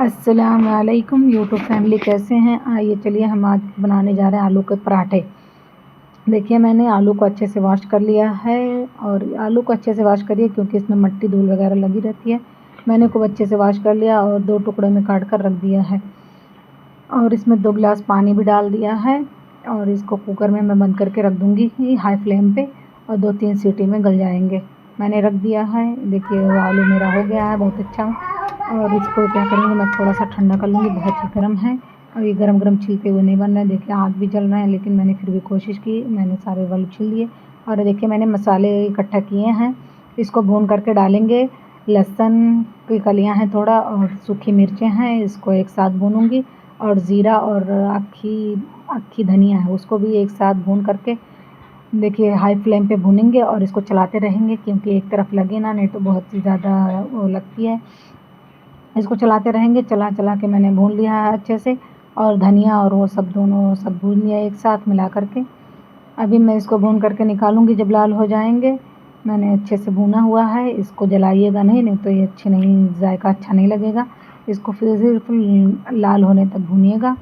अस्सलाम वालेकुम YouTube family, कैसे हैं। आइए चलिए हम आज बनाने जा रहे हैं आलू के पराठे। देखिए मैंने आलू को अच्छे से वॉश कर लिया है और आलू को अच्छे से वॉश करिए क्योंकि इसमें मिट्टी धूल वगैरह लगी रहती है। मैंने खूब अच्छे से वॉश कर लिया और 2 टुकड़े में काट कर रख दिया है और इसमें 2 गिलास पानी भी डाल दिया है और इसको कुकर में मैं बंद करके रख दूँगी हाई फ्लेम पे और 2-3 सीटी में गल जाएंगे। मैंने रख दिया है। देखिए आलू मेरा हो गया है बहुत अच्छा। और इसको क्या करूँगी, मैं थोड़ा सा ठंडा कर लूँगी। बहुत ही गर्म है और ये गरम छीलते हुए नहीं बन रहा है। देखिए आग भी जल रहा है लेकिन मैंने फिर भी कोशिश की। मैंने सारे आलू छील लिए और देखिए मैंने मसाले इकट्ठा किए हैं। इसको भून करके डालेंगे। लहसुन की कलियाँ हैं थोड़ा और सूखी मिर्चें हैं, इसको एक साथ भूनूँगी और ज़ीरा और अक्खी धनिया है उसको भी एक साथ भून करके देखिए हाई फ्लेम पे भूनेंगे और इसको चलाते रहेंगे क्योंकि एक तरफ लगे ना, नहीं तो बहुत ही ज़्यादा वो लगती है। इसको चलाते रहेंगे। चला के मैंने भून लिया है अच्छे से और धनिया और वो सब दोनों सब भून लिया एक साथ मिला करके। अभी मैं इसको भून करके निकालूँगी जब लाल हो जाएंगे। मैंने अच्छे से भुना हुआ है। इसको जलाइएगा नहीं तो ये अच्छे नहीं, जायका अच्छा नहीं लगेगा। इसको फिर सिर्फ लाल होने तक भूनिएगा।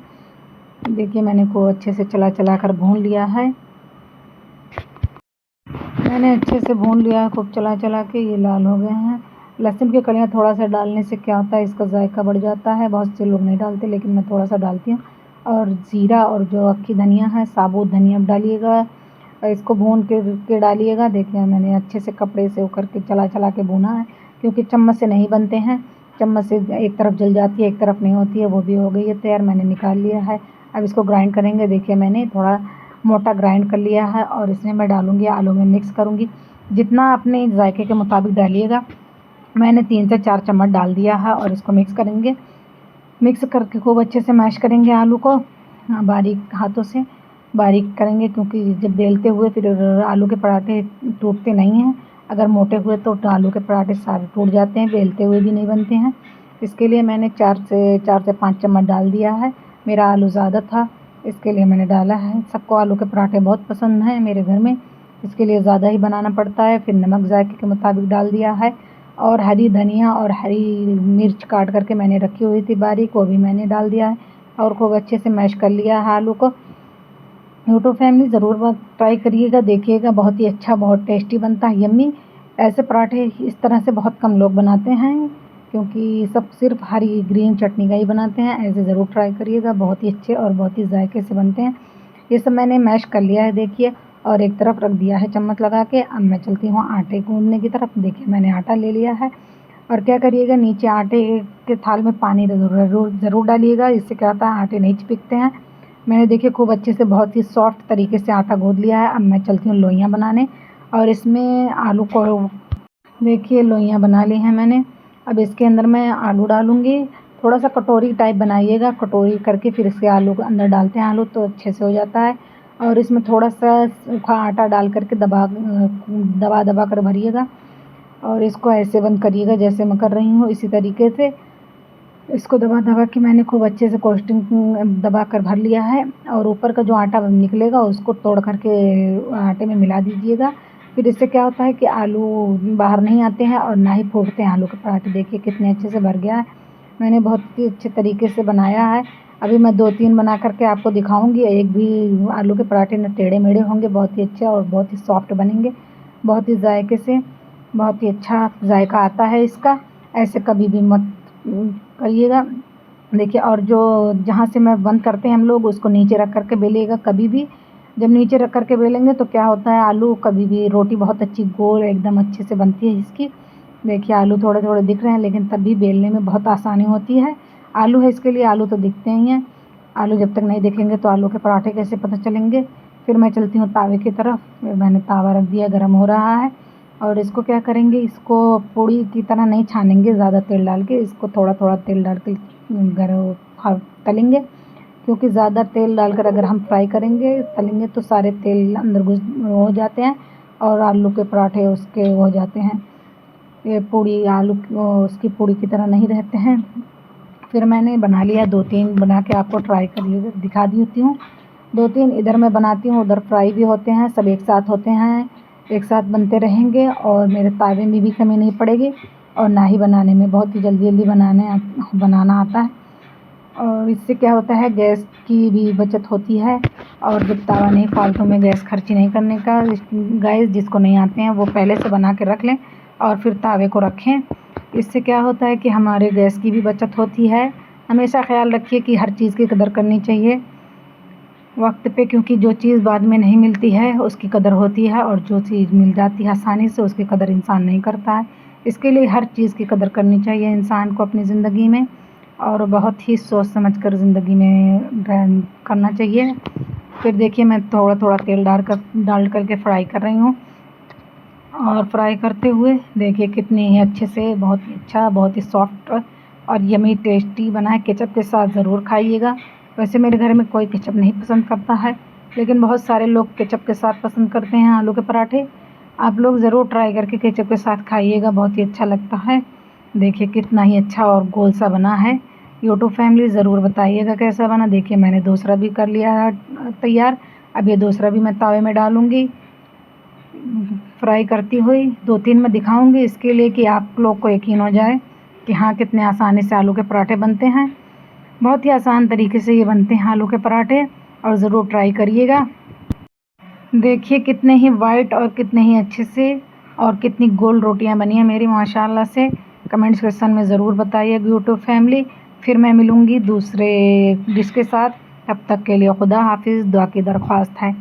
देखिए मैंने को अच्छे से चला कर भून लिया है। मैंने अच्छे से भून लिया है, खूब चला के ये लाल हो गए हैं। लहसुन की कलियाँ थोड़ा सा डालने से क्या होता है, इसका जायका बढ़ जाता है। बहुत से लोग नहीं डालते लेकिन मैं थोड़ा सा डालती हूँ। और ज़ीरा और जो अक्खी धनिया है, साबुत धनिया डालिएगा। इसको भून के डालिएगा। देखिए मैंने अच्छे से कपड़े से ऊपर के चला के भुना है क्योंकि चम्मच से नहीं बनते हैं। चम्मच से एक तरफ जल जाती है, एक तरफ नहीं होती है। वो भी हो गई है तैयार, मैंने निकाल लिया है। अब इसको ग्राइंड करेंगे। देखिए मैंने थोड़ा मोटा ग्राइंड कर लिया है और इसमें मैं डालूँगी, आलू में मिक्स करूँगी। जितना अपने जायके के मुताबिक डालिएगा। मैंने 3 से 4 चम्मच डाल दिया है और इसको मिक्स करेंगे। मिक्स करके खूब अच्छे से मैश करेंगे आलू को। बारीक हाथों से बारीक करेंगे क्योंकि जब बेलते हुए फिर आलू के पराठे टूटते नहीं हैं। अगर मोटे हुए तो आलू के पराठे सारे टूट जाते हैं, बेलते हुए भी नहीं बनते हैं। इसके लिए मैंने 4 से 5 चम्मच डाल दिया है। मेरा आलू ज़्यादा था इसके लिए मैंने डाला है। सबको आलू के पराठे बहुत पसंद हैं मेरे घर में, इसके लिए ज़्यादा ही बनाना पड़ता है। फिर नमक जायके के मुताबिक डाल दिया है और हरी धनिया और हरी मिर्च काट करके मैंने रखी हुई थी बारीक, वो भी मैंने डाल दिया है और खूब अच्छे से मैश कर लिया है आलू को। यूट्यूब फैमिली ज़रूर ट्राई करिएगा, देखिएगा बहुत ही अच्छा, बहुत टेस्टी बनता है, यम्मी। ऐसे पराठे इस तरह से बहुत कम लोग बनाते हैं क्योंकि सब सिर्फ हरी ग्रीन चटनी का ही बनाते हैं। ऐसे ज़रूर ट्राई करिएगा, बहुत ही अच्छे और बहुत ही जायके से बनते हैं। ये सब मैंने मैश कर लिया है देखिए और एक तरफ रख दिया है चम्मच लगा के। अब मैं चलती हूँ आटे गूँदने की तरफ। देखिए मैंने आटा ले लिया है और क्या करिएगा, नीचे आटे के थाल में पानी ज़रूर डालिएगा। इससे क्या होता है, आटे नहीं चिपकते हैं। मैंने देखिए खूब अच्छे से बहुत ही सॉफ्ट तरीके से आटा गूँद लिया है। अब मैं चलती हूँ लोइयाँ बनाने और इसमें आलू को देखिए लोइयाँ बना ली हैं मैंने। अब इसके अंदर मैं आलू डालूँगी। थोड़ा सा कटोरी टाइप बनाइएगा, कटोरी करके फिर इसके आलू को अंदर डालते हैं आलू तो अच्छे से हो जाता है। और इसमें थोड़ा सा सूखा आटा डाल करके दबा कर भरिएगा और इसको ऐसे बंद करिएगा जैसे मैं कर रही हूँ। इसी तरीके से इसको दबा के मैंने खूब अच्छे से कोस्टिंग दबा कर भर लिया है और ऊपर का जो आटा निकलेगा उसको तोड़ करके आटे में मिला दीजिएगा। फिर इससे क्या होता है कि आलू बाहर नहीं आते हैं और ना ही फूटते हैं आलू के पराठे। देखिए कितने अच्छे से भर गया है, मैंने बहुत ही अच्छे तरीके से बनाया है। अभी मैं 2-3 बना करके आपको दिखाऊंगी। एक भी आलू के पराठे न टेढ़े मेढ़े होंगे, बहुत ही अच्छे और बहुत ही सॉफ्ट बनेंगे, बहुत ही जायके से, बहुत ही अच्छा जायका आता है इसका। ऐसे कभी भी मत करिएगा। देखिए और जो जहाँ से मैं बंद करते हैं हम लोग उसको नीचे रख करके बेलिएगा कभी भी। जब नीचे रख करके बेलेंगे तो क्या होता है, आलू कभी भी रोटी बहुत अच्छी गोल एकदम अच्छे से बनती है इसकी। देखिए आलू थोड़े दिख रहे हैं लेकिन तब भी बेलने में बहुत आसानी होती है। आलू है इसके लिए, आलू तो दिखते ही हैं। आलू जब तक नहीं दिखेंगे तो आलू के पराठे कैसे पता चलेंगे। फिर मैं चलती हूँ तावे की तरफ। मैंने तावा रख दिया, गर्म हो रहा है और इसको क्या करेंगे, इसको पूड़ी की तरह नहीं छानेंगे ज़्यादा तेल डाल के। इसको थोड़ा तेल डाल के तलेंगे क्योंकि ज़्यादा तेल डालकर अगर हम फ्राई करेंगे तलेंगे तो सारे तेल अंदर घुस हो जाते हैं और आलू के पराठे उसके हो जाते हैं, ये पूड़ी आलू उसकी पूड़ी की तरह नहीं रहते हैं। फिर मैंने बना लिया 2-3 बना के आपको ट्राई कर दिखा देती हूँ। 2-3 इधर मैं बनाती हूँ, उधर फ्राई भी होते हैं, सब एक साथ होते हैं, एक साथ बनते रहेंगे और मेरे तावे में भी कमी नहीं पड़ेगी और ना ही बनाने में, बहुत ही जल्दी बनाना आता है। और इससे क्या होता है, गैस की भी बचत होती है और जब तवा नहीं फालतू में गैस खर्ची नहीं करने का। गाइस जिसको नहीं आते हैं वो पहले से बना के रख लें और फिर तावे को रखें। इससे क्या होता है कि हमारे गैस की भी बचत होती है। हमेशा ख्याल रखिए कि हर चीज़ की कदर करनी चाहिए वक्त पे, क्योंकि जो चीज़ बाद में नहीं मिलती है उसकी कदर होती है और जो चीज़ मिल जाती है आसानी से उसकी कदर इंसान नहीं करता है। इसके लिए हर चीज़ की कदर करनी चाहिए इंसान को अपनी ज़िंदगी में, और बहुत ही सोच समझ कर ज़िंदगी में करना चाहिए। फिर देखिए मैं थोड़ा थोड़ा तेल डाल करके फ्राई कर रही हूँ, और फ्राई करते हुए देखिए कितने ही अच्छे से, बहुत ही अच्छा, बहुत ही सॉफ्ट और यमी टेस्टी बना है। केचप के साथ ज़रूर खाइएगा। वैसे मेरे घर में कोई केचप नहीं पसंद करता है, लेकिन बहुत सारे लोग केचप के साथ पसंद करते हैं आलू के पराठे। आप लोग ज़रूर ट्राई करके केचप के साथ खाइएगा, बहुत ही अच्छा लगता है। देखिए कितना ही अच्छा और गोल सा बना है। यूट्यूब फैमिली ज़रूर बताइएगा कैसा बना। देखिए मैंने दूसरा भी कर लिया है तैयार। अब ये दूसरा भी मैं तवे में डालूँगी फ्राई करती हुई। 2-3 मैं दिखाऊंगी इसके लिए कि आप लोग को यकीन हो जाए कि हाँ कितने आसानी से आलू के पराठे बनते हैं। बहुत ही आसान तरीके से ये बनते हैं आलू के पराठे, और ज़रूर ट्राई करिएगा। देखिए कितने ही वाइट और कितने ही अच्छे से और कितनी गोल रोटियां बनी हैं मेरी माशाल्लाह से। कमेंट सेक्शन में ज़रूर बताइए यूट्यूब फैमिली। फिर मैं मिलूँगी दूसरे डिश के साथ। तब तक के लिए खुदा हाफिज़, दुआ की दरख्वास्त है।